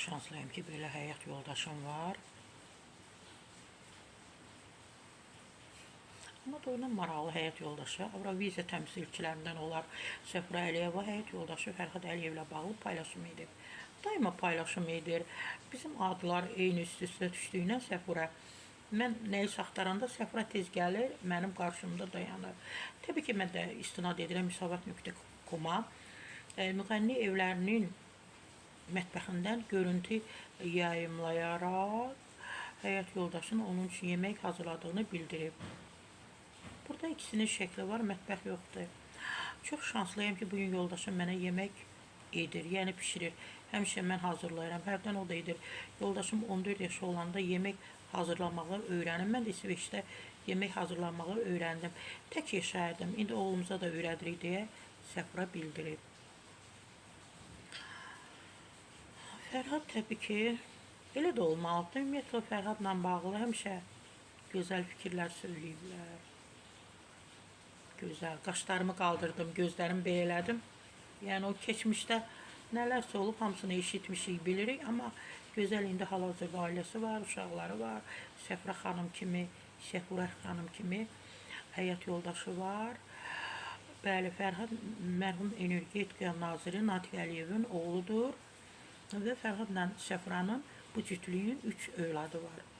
şanslıyam ki, belə həyat yoldaşım var. Amma da onun maraqlı həyat yoldaşı Avroviziya təmsilçilərindən olar Səfura Əliyeva həyat yoldaşı Fərhad Əliyevlə bağlı paylaşım edib. Daima paylaşım edir. Bizim adlar eyni üst-üstə düşdüyünə Səfura, mən nəyisə axtaranda Səfura tez gəlir, mənim qarşımda dayanır. Təbii ki, mən də istinad edirəm müsavat.com-a. Müğənni evlərinin mətbəxindən görüntü yayımlayaraq həyat yoldaşının onun üçün yemək hazırladığını bildirib. Burada ikisinin şəkli var, mətbəx yoxdur. Çox şanslıyam ki, bugün yoldaşım mənə yemək edir, yəni pişirir. Həmişə mən hazırlayıram, hərdən o da edir. Yoldaşım 14 yaşı olanda yemək hazırlamağı öyrəndim. Mən də İsveçdə yemək hazırlamağı öyrəndim. Tək yaşayırdım, indi oğlumuza da öyrədirik deyə Səfura bildirib. Fərhad təbii ki, elə də olmalıdır. Ümumiyyətlə, Fərhadla bağlı həmişə gözəl fikirlər söyləyiblər. Gözəl, qaşlarımı qaldırdım, gözlərimi beylədim. Yəni o keçmişdə nələrsə olub, hamısını eşitmişik, bilirik. Amma gözəl indi hal-hazırda ailəsi var, uşaqları var. Səfura xanım kimi, Səfura xanım kimi həyat yoldaşı var. Bəli, Fərhad mərhum Energetika naziri Natiq Əliyevin oğludur. Və Fərhadla Səfuranın bu cütlüyün 3 övladı var.